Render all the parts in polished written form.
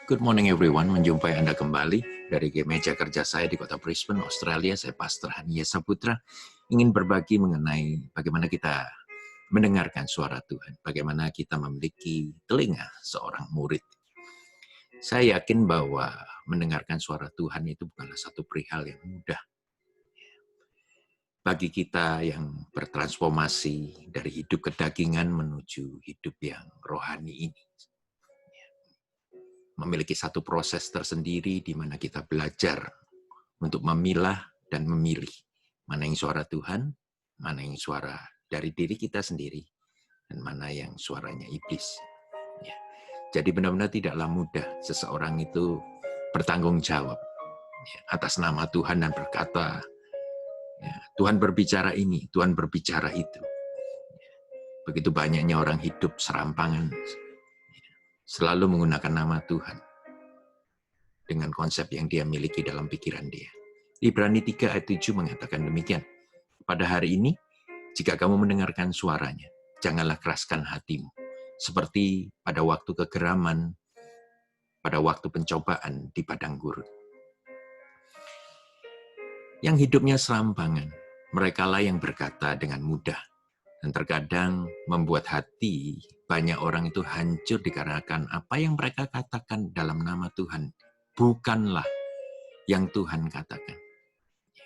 Good morning everyone, menjumpai Anda kembali dari meja kerja saya di kota Brisbane, Australia. Saya Pastor Hania Saputra, ingin berbagi mengenai bagaimana kita mendengarkan suara Tuhan, bagaimana kita memiliki telinga seorang murid. Saya yakin bahwa mendengarkan suara Tuhan itu bukanlah satu perihal yang mudah. Bagi kita yang bertransformasi dari hidup kedagingan menuju hidup yang rohani ini, memiliki satu proses tersendiri di mana kita belajar untuk memilah dan memilih mana yang suara Tuhan, mana yang suara dari diri kita sendiri, dan mana yang suaranya iblis. Ya. Jadi benar-benar tidaklah mudah seseorang itu bertanggung jawab atas nama Tuhan dan berkata, Tuhan berbicara ini, Tuhan berbicara itu. Begitu banyaknya orang hidup serampangan, selalu menggunakan nama Tuhan dengan konsep yang dia miliki dalam pikiran dia. Ibrani 3 ayat 7 mengatakan demikian. Pada hari ini, jika kamu mendengarkan suaranya, janganlah keraskan hatimu. Seperti pada waktu kegeraman, pada waktu pencobaan di padang gurun. Yang hidupnya serampangan, merekalah yang berkata dengan mudah. Dan terkadang membuat hati banyak orang itu hancur dikarenakan apa yang mereka katakan dalam nama Tuhan. Bukanlah yang Tuhan katakan.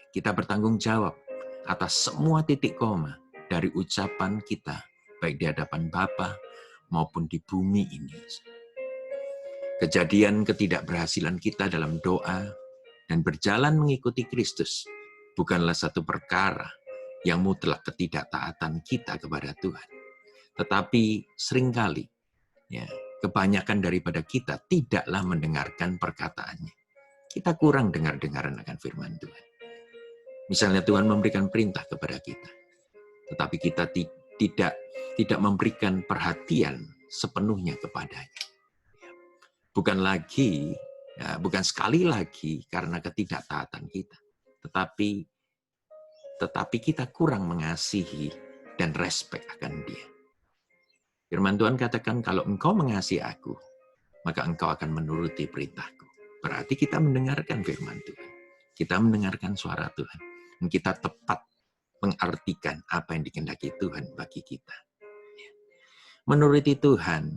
Kita bertanggung jawab atas semua titik koma dari ucapan kita, baik di hadapan Bapa maupun di bumi ini. Kejadian ketidakberhasilan kita dalam doa dan berjalan mengikuti Kristus bukanlah satu perkara yang mutlak ketidaktaatan kita kepada Tuhan. Tetapi seringkali, kebanyakan daripada kita tidaklah mendengarkan perkataannya. Kita kurang dengar-dengaran akan firman Tuhan. Misalnya Tuhan memberikan perintah kepada kita, tetapi kita tidak memberikan perhatian sepenuhnya kepadanya. Bukan sekali lagi karena ketidaktaatan kita, tetapi kita kurang mengasihi dan respect akan Dia. Firman Tuhan katakan, kalau engkau mengasihi aku, maka engkau akan menuruti perintahku. Berarti kita mendengarkan firman Tuhan. Kita mendengarkan suara Tuhan. Dan kita tepat mengartikan apa yang dikehendaki Tuhan bagi kita. Menuruti Tuhan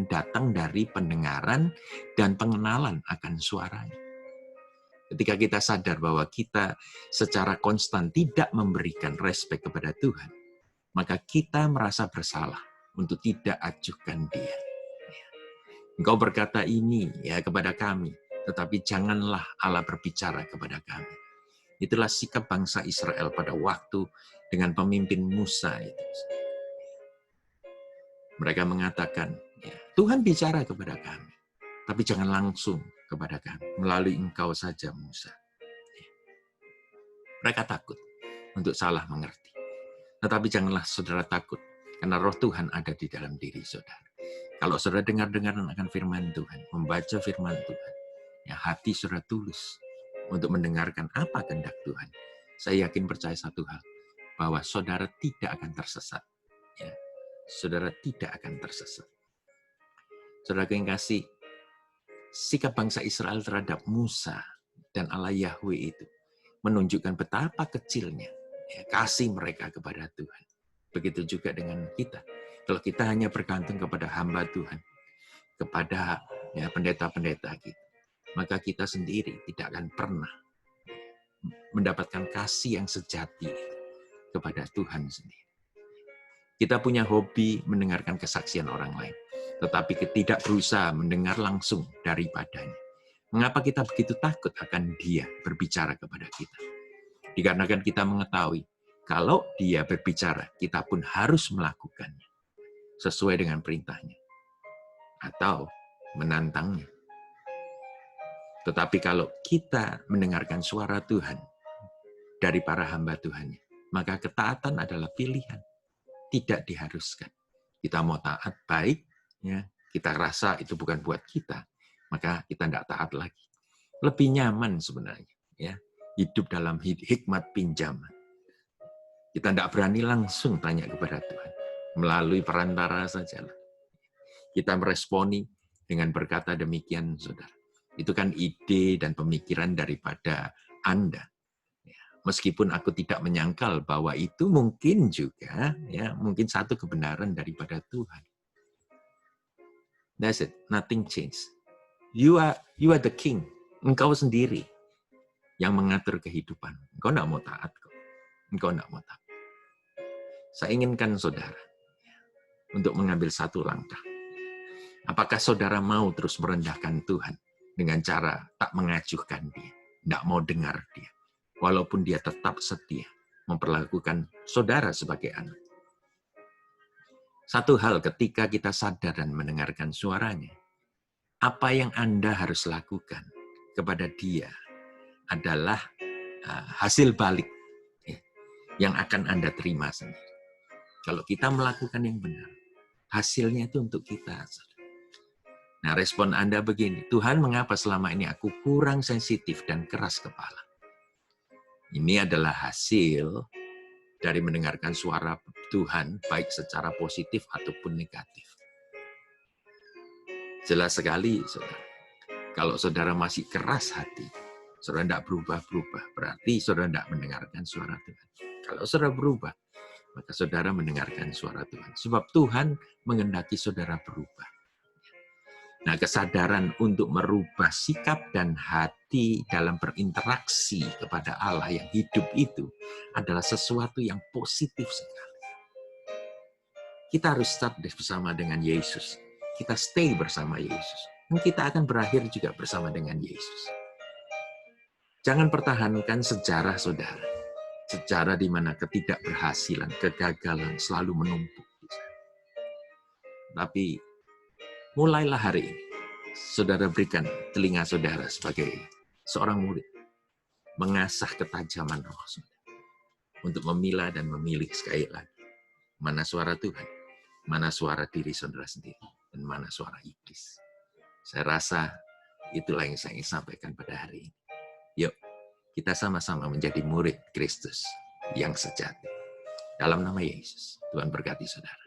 datang dari pendengaran dan pengenalan akan suaranya. Ketika kita sadar bahwa kita secara konstan tidak memberikan respek kepada Tuhan, maka kita merasa bersalah untuk tidak acuhkan Dia. Engkau berkata ini kepada kami, tetapi janganlah Allah berbicara kepada kami. Itulah sikap bangsa Israel pada waktu dengan pemimpin Musa itu. Mereka mengatakan, Tuhan bicara kepada kami, tapi jangan langsung kepada kami, melalui engkau saja Musa. Mereka takut untuk salah mengerti. Tetapi janganlah saudara takut, karena roh Tuhan ada di dalam diri saudara. Kalau saudara dengar-dengaran akan firman Tuhan, membaca firman Tuhan, hati saudara tulus untuk mendengarkan apa kehendak Tuhan. Saya yakin percaya satu hal, bahwa saudara tidak akan tersesat. Saudara tidak akan tersesat. Saudara yang kasih, sikap bangsa Israel terhadap Musa dan Allah Yahweh itu menunjukkan betapa kecilnya kasih mereka kepada Tuhan. Begitu juga dengan kita. Kalau kita hanya bergantung kepada hamba Tuhan, kepada pendeta-pendeta kita, maka kita sendiri tidak akan pernah mendapatkan kasih yang sejati kepada Tuhan sendiri. Kita punya hobi mendengarkan kesaksian orang lain, tetapi tidak berusaha mendengar langsung daripadanya. Mengapa kita begitu takut akan Dia berbicara kepada kita? Dikarenakan kita mengetahui, kalau Dia berbicara, kita pun harus melakukannya sesuai dengan perintahnya atau menantangnya. Tetapi kalau kita mendengarkan suara Tuhan dari para hamba Tuhannya, maka ketaatan adalah pilihan, tidak diharuskan. Kita mau taat baik, kita rasa itu bukan buat kita, maka kita tidak taat lagi. Lebih nyaman sebenarnya, hidup dalam hikmat pinjaman. Kita tidak berani langsung tanya kepada Tuhan, melalui perantara saja. Kita meresponi dengan berkata demikian, saudara. Itu kan ide dan pemikiran daripada Anda. Meskipun aku tidak menyangkal bahwa itu mungkin juga, ya, mungkin satu kebenaran daripada Tuhan. That's it, nothing changed. You are the king. Engkau sendiri yang mengatur kehidupan. Engkau tidak mau taat kok. Engkau tidak mau taat. Saya inginkan saudara untuk mengambil satu langkah. Apakah saudara mau terus merendahkan Tuhan dengan cara tak mengajukan dia, tidak mau dengar dia, walaupun dia tetap setia memperlakukan saudara sebagai anak? Satu hal ketika kita sadar dan mendengarkan suaranya, apa yang Anda harus lakukan kepada dia adalah hasil balik yang akan Anda terima sendiri. Kalau kita melakukan yang benar, hasilnya itu untuk kita. Nah, respon Anda begini, Tuhan, mengapa selama ini aku kurang sensitif dan keras kepala? Ini adalah hasil dari mendengarkan suara Tuhan, baik secara positif ataupun negatif. Jelas sekali, saudara. Kalau saudara masih keras hati, saudara tidak berubah-berubah, berarti saudara tidak mendengarkan suara Tuhan. Kalau saudara berubah, maka saudara mendengarkan suara Tuhan. Sebab Tuhan menghendaki saudara berubah. Nah, kesadaran untuk merubah sikap dan hati dalam berinteraksi kepada Allah yang hidup itu adalah sesuatu yang positif sekali. Kita harus start bersama dengan Yesus. Kita stay bersama Yesus. Dan kita akan berakhir juga bersama dengan Yesus. Jangan pertahankan sejarah saudara. Sejarah di mana ketidakberhasilan, kegagalan selalu menumpuk. Tapi mulailah hari ini, saudara berikan telinga saudara sebagai seorang murid, mengasah ketajaman roh saudara, untuk memilah dan memilih sekali lagi, mana suara Tuhan, mana suara diri saudara sendiri, dan mana suara iblis. Saya rasa itulah yang saya ingin sampaikan pada hari ini. Yuk, kita sama-sama menjadi murid Kristus yang sejati. Dalam nama Yesus, Tuhan berkati saudara.